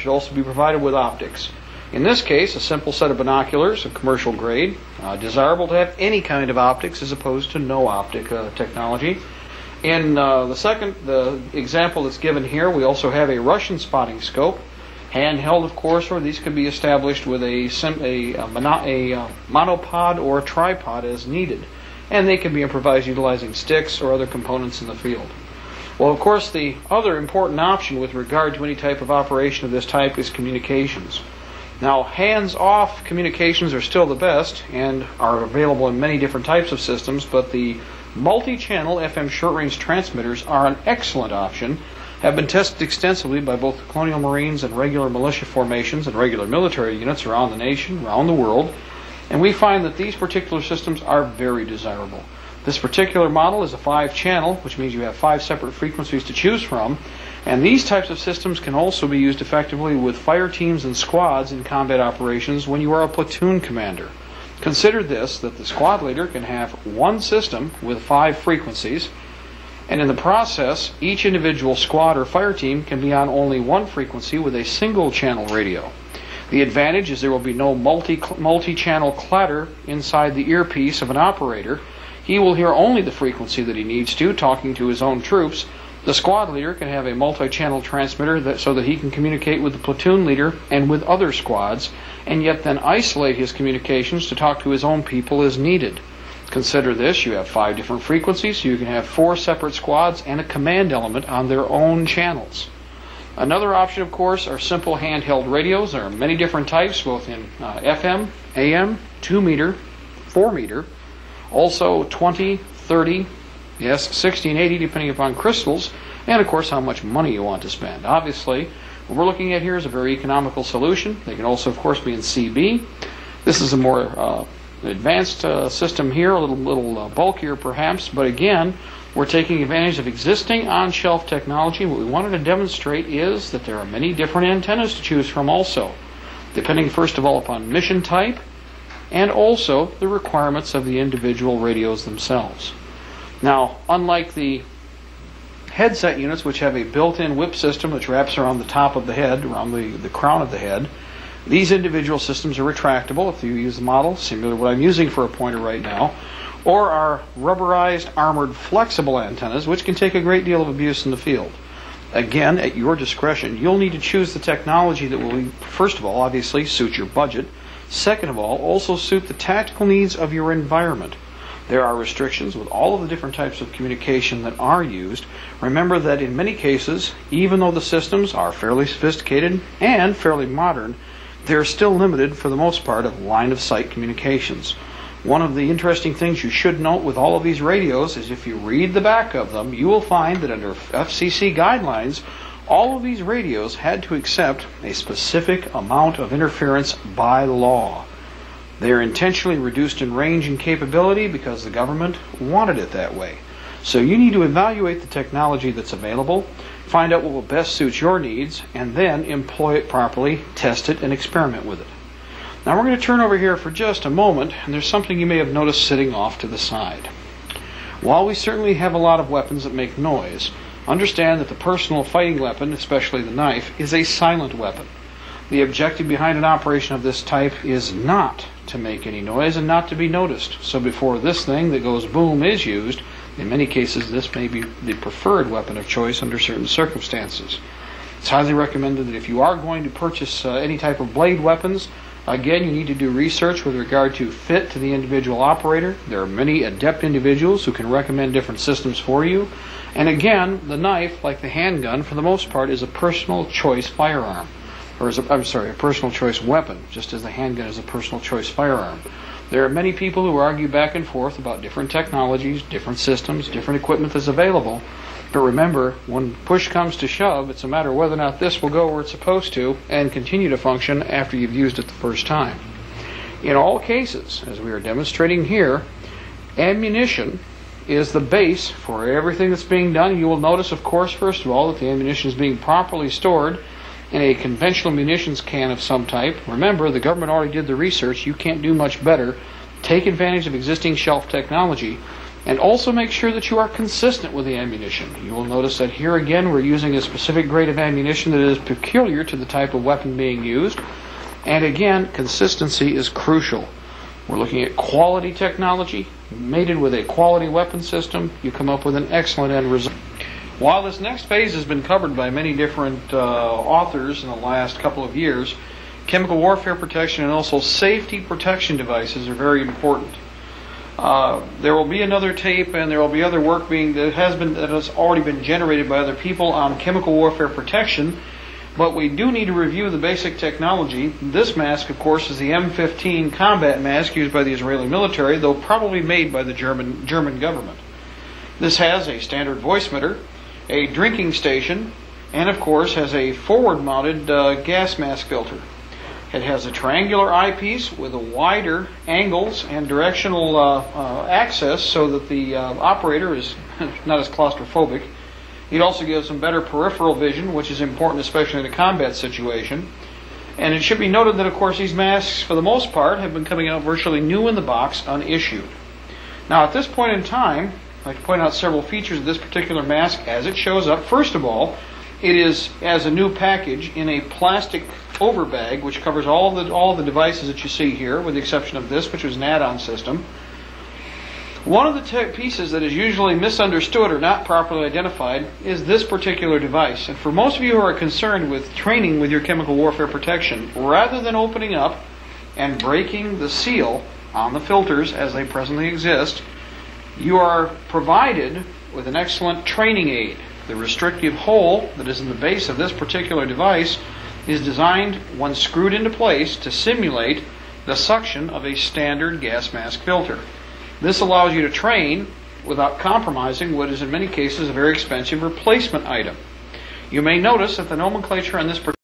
should also be provided with optics. In this case, a simple set of binoculars of commercial grade. Desirable to have any kind of optics as opposed to no optic technology. In the example that's given here, we also have a Russian spotting scope. Handheld, of course, or these can be established with a monopod or a tripod as needed. And they can be improvised utilizing sticks or other components in the field. Well, of course, the other important option with regard to any type of operation of this type is communications. Now, hands-off communications are still the best and are available in many different types of systems, but the multi-channel FM short-range transmitters are an excellent option, have been tested extensively by both the Colonial Marines and regular militia formations and regular military units around the nation, around the world, and we find that these particular systems are very desirable. This particular model is a 5-channel, which means you have 5 separate frequencies to choose from, and these types of systems can also be used effectively with fire teams and squads in combat operations when you are a platoon commander. Consider this, that the squad leader can have one system with 5 frequencies, and in the process, each individual squad or fire team can be on only one frequency with a single channel radio. The advantage is there will be no multi-channel clatter inside the earpiece of an operator. He will hear only the frequency that he needs to, talking to his own troops. The squad leader can have a multi-channel transmitter so that he can communicate with the platoon leader and with other squads, and yet then isolate his communications to talk to his own people as needed. Consider this, you have 5 different frequencies, so you can have 4 separate squads and a command element on their own channels. Another option, of course, are simple handheld radios. There are many different types, both in FM, AM, 2 meter, 4 meter, also 20, 30, yes, 60 and 80 depending upon crystals, and of course how much money you want to spend. Obviously, what we're looking at here is a very economical solution. They can also, of course, be in CB. This is a more advanced system here, a little bulkier perhaps, but again, we're taking advantage of existing on-shelf technology. What we wanted to demonstrate is that there are many different antennas to choose from also, depending first of all upon mission type and also the requirements of the individual radios themselves. Now, unlike the headset units, which have a built-in whip system which wraps around the top of the head, around the crown of the head, these individual systems are retractable if you use the model, similar to what I'm using for a pointer right now, or are rubberized, armored, flexible antennas, which can take a great deal of abuse in the field. Again, at your discretion, you'll need to choose the technology that will, first of all, obviously suit your budget. Second of all, also suit the tactical needs of your environment. There are restrictions with all of the different types of communication that are used. Remember that in many cases, even though the systems are fairly sophisticated and fairly modern, they're still limited for the most part of line-of-sight communications. One of the interesting things you should note with all of these radios is if you read the back of them, you will find that under FCC guidelines, all of these radios had to accept a specific amount of interference by law. They are intentionally reduced in range and capability because the government wanted it that way. So you need to evaluate the technology that's available, find out what will best suit your needs, and then employ it properly, test it, and experiment with it. Now we're going to turn over here for just a moment, and there's something you may have noticed sitting off to the side. While we certainly have a lot of weapons that make noise, understand that the personal fighting weapon, especially the knife, is a silent weapon. The objective behind an operation of this type is not to make any noise and not to be noticed. So before this thing that goes boom is used, in many cases this may be the preferred weapon of choice under certain circumstances. It's highly recommended that if you are going to purchase any type of blade weapons, again, you need to do research with regard to fit to the individual operator. There are many adept individuals who can recommend different systems for you. And again, the knife, like the handgun, for the most part, is a personal choice firearm. Or a personal choice weapon, just as the handgun is a personal choice firearm. There are many people who argue back and forth about different technologies, different systems, different equipment that's available. But remember, when push comes to shove, it's a matter of whether or not this will go where it's supposed to and continue to function after you've used it the first time. In all cases, as we are demonstrating here, ammunition is the base for everything that's being done. You will notice, of course, first of all, that the ammunition is being properly stored in a conventional munitions can of some type. Remember, the government already did the research. You can't do much better. Take advantage of existing shelf technology. And also make sure that you are consistent with the ammunition. You will notice that here again we're using a specific grade of ammunition that is peculiar to the type of weapon being used. And again, consistency is crucial. We're looking at quality technology, mated with a quality weapon system. You come up with an excellent end result. While this next phase has been covered by many different authors in the last couple of years, chemical warfare protection and also safety protection devices are very important. There will be another tape, and there will be other work that has already been generated by other people on chemical warfare protection, but we do need to review the basic technology. This mask, of course, is the M15 combat mask used by the Israeli military, though probably made by the German government. This has a standard voice emitter, a drinking station, and of course has a forward-mounted gas mask filter. It has a triangular eyepiece with a wider angles and directional access so that the operator is not as claustrophobic. It also gives them better peripheral vision, which is important especially in a combat situation. And it should be noted that, of course, these masks, for the most part, have been coming out virtually new in the box, unissued. Now, at this point in time, I'd like to point out several features of this particular mask as it shows up. First of all, it is as a new package in a plastic overbag, which covers all the devices that you see here, with the exception of this, which was an add-on system. One of the pieces that is usually misunderstood or not properly identified is this particular device. And for most of you who are concerned with training with your chemical warfare protection, rather than opening up and breaking the seal on the filters as they presently exist, you are provided with an excellent training aid. The restrictive hole that is in the base of this particular device is designed, when screwed into place, to simulate the suction of a standard gas mask filter. This allows you to train without compromising what is in many cases a very expensive replacement item. You may notice that the nomenclature on this particular